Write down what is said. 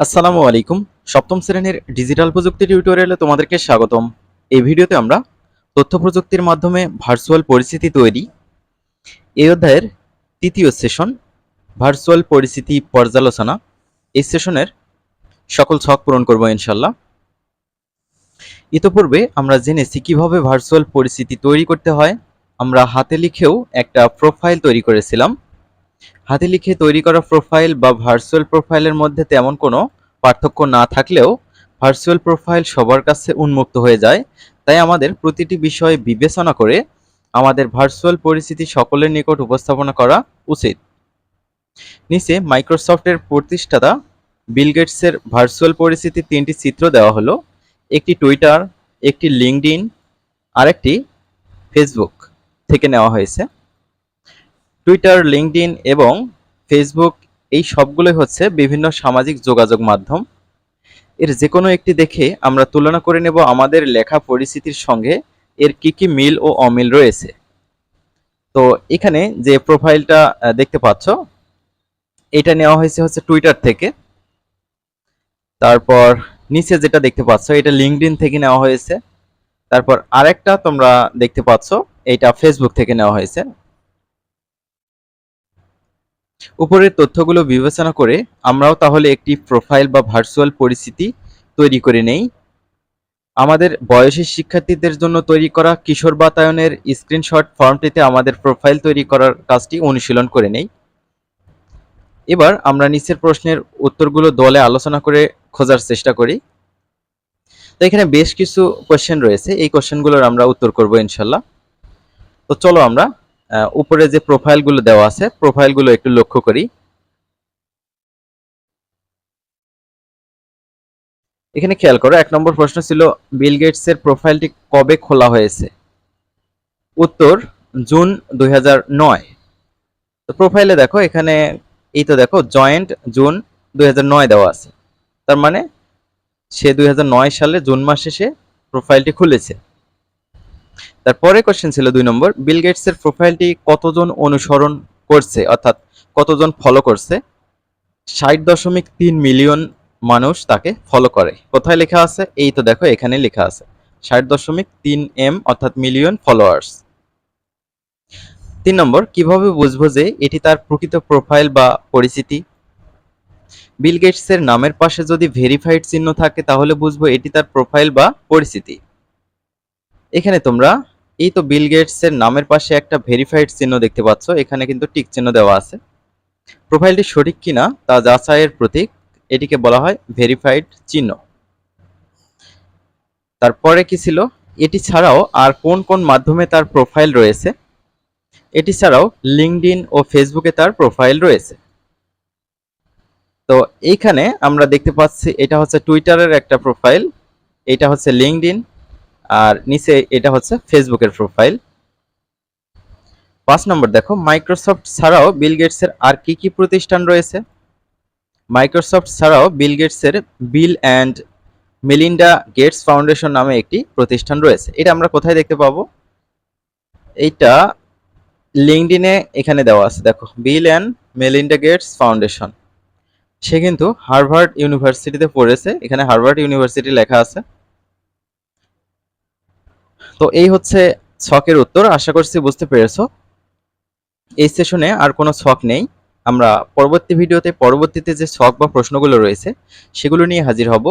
আসসালামু আলাইকুম। সপ্তম শ্রেণীর ডিজিটাল প্রযুক্তি টিউটোরিয়ালে তোমাদেরকে স্বাগতম। এই ভিডিওতে আমরা তথ্য প্রযুক্তির মাধ্যমে ভার্চুয়াল পরিস্থিতি তৈরি, এই অধ্যায়ের তৃতীয় সেশন ভার্চুয়াল পরিস্থিতি পর্যালোচনা, এই সেশনের সকল ছক পূরণ করব ইনশাল্লাহ। ইতোপূর্বে আমরা জেনেছি কিভাবে ভার্চুয়াল পরিস্থিতি তৈরি করতে হয়। আমরা হাতে লিখেও একটা প্রোফাইল তৈরি করেছিলাম। হাতে লিখে তৈরি করা প্রোফাইল বা ভার্চুয়াল প্রোফাইলের মধ্যে তেমন কোনো পার্থক্য না থাকলেও ভার্চুয়াল প্রোফাইল সবার কাছে উন্মুক্ত হয়ে যায়। তাই আমাদের প্রতিটি বিষয় বিবেচনা করে আমাদের ভার্চুয়াল পরিস্থিতি সকলের নিকট উপস্থাপনা করা উচিত। নিচে মাইক্রোসফটের প্রতিষ্ঠাতা বিল গেটসের ভার্চুয়াল পরিস্থিতির তিনটি চিত্র দেওয়া হলো। একটি টুইটার, একটি লিঙ্কডইন, আরেকটি ফেসবুক থেকে নেওয়া হয়েছে। টুইটার, লিঙ্কডইন এবং ফেসবুক এই সবগুলোই হচ্ছে বিভিন্ন সামাজিক যোগাযোগ মাধ্যম। এর যে কোনো একটি দেখে আমরা তুলনা করে নেব আমাদের লেখা পরিস্থিতির সঙ্গে এর কি কি মিল ও অমিল রয়েছে। তো এখানে যে প্রোফাইলটা দেখতে পাচ্ছ এটা নেওয়া হয়েছে হচ্ছে টুইটার থেকে। তারপর নিচে যেটা দেখতে পাচ্ছ এটা লিঙ্কডইন থেকে নেওয়া হয়েছে। তারপর আরেকটা তোমরা দেখতে পাচ্ছ এটা ফেসবুক থেকে নেওয়া হয়েছে। উপরের তথ্যগুলো বিবেচনা করে আমরাও তাহলে একটি প্রোফাইল বা ভার্চুয়াল পরিস্থিতি তৈরি করে নেই। আমাদের বয়সী শিক্ষার্থীদের জন্য তৈরি করা কিশোর বাতায়নের স্ক্রিনশট ফর্মটিতে আমাদের প্রোফাইল তৈরি করার কাজটি অনুশীলন করে নেই। এবার আমরা নিচের প্রশ্নের উত্তরগুলো দলে আলোচনা করে খোঁজার চেষ্টা করি। তো এখানে বেশ কিছু কোশ্চেন রয়েছে, এই কোশ্চেনগুলোর আমরা উত্তর করব ইনশাল্লাহ। তো চলো আমরা উপরে যে প্রোফাইলগুলো দেওয়া আছে প্রোফাইলগুলো একটু লক্ষ্য করি। এখানে খেয়াল করো, 1 নম্বর প্রশ্ন ছিল বিল গেটসের প্রোফাইলটি কবে খোলা হয়েছে? উত্তর জুন 2009। তো প্রোফাইলে দেখো এখানে এই তো দেখো জয়েন্ট জুন 2009 দেওয়া আছে, তার মানে সে 2009 সালে জুন মাসে সে প্রোফাইলটি খুলেছে। তারপরে কোশ্চেন ছিল 2 নম্বর, বিল গেটসের প্রোফাইলটি কতজন অনুসরণ করছে, অর্থাৎ কতজন ফলো করছে? 60.3 মিলিয়ন মানুষ তাকে ফলো করে। কোথায় লেখা আছে? এই তো দেখো এখানে লেখা আছে 60.3 এম অর্থাৎ মিলিয়ন ফলোয়ার্স। 3 নম্বর, কিভাবে বুঝবো যে এটি তার প্রকৃত প্রোফাইল বা পরিচিতি? বিল গেটসের নামের পাশে যদি ভেরিফাইড চিহ্ন থাকে তাহলে বুঝবো এটি তার প্রোফাইল বা পরিচিতি। এখানে তোমরা এই তো বিল গেটসের নামের পাশে একটা ভেরিফাইড চিহ্ন দেখতে পাচ্ছ, এখানে কিন্তু টিক চিহ্ন দেওয়া আছে। প্রোফাইলটি সঠিক কিনা তা যাচাইয়ের প্রতীক, এটিকে বলা হয় ভেরিফাইড চিহ্ন। তারপরে কি ছিল, এটি ছাড়াও আর কোন কোন মাধ্যমে তার প্রোফাইল রয়েছে? এটি ছাড়াও লিঙ্কডইন ও ফেসবুকে তার প্রোফাইল রয়েছে। তো এইখানে আমরা দেখতে পাচ্ছি এটা হচ্ছে টুইটারের একটা প্রোফাইল, এটা হচ্ছে লিঙ্কডইন, আর নিচে এটা হচ্ছে ফেসবুকের প্রোফাইল। 5 নম্বর দেখো, মাইক্রোসফট ছাড়াও বিল গেটসের আর কি কি প্রতিষ্ঠান রয়েছে? মাইক্রোসফট ছাড়াও বিল গেটসের Bill and Melinda Gates foundation নামে একটি প্রতিষ্ঠান রয়েছে। এটা আমরা কোথায় দেখতে পাবো? এইটা লিঙ্কডইনে এখানে দেওয়া আছে, দেখো Bill and Melinda Gates foundation. সে কিন্তু হার্ভার্ড ইউনিভার্সিটিতে পড়েছে, এখানে হার্ভার্ড ইউনিভার্সিটি লেখা আছে। তো এই হচ্ছে ছকের উত্তর, আশা করছি বুঝতে পেরেছো। এই সেশনে আর কোনো ছক নেই, আমরা পরবর্তী ভিডিওতে পরবর্তীতে যে ছক বা প্রশ্নগুলো রয়েছে সেগুলো নিয়ে হাজির হব।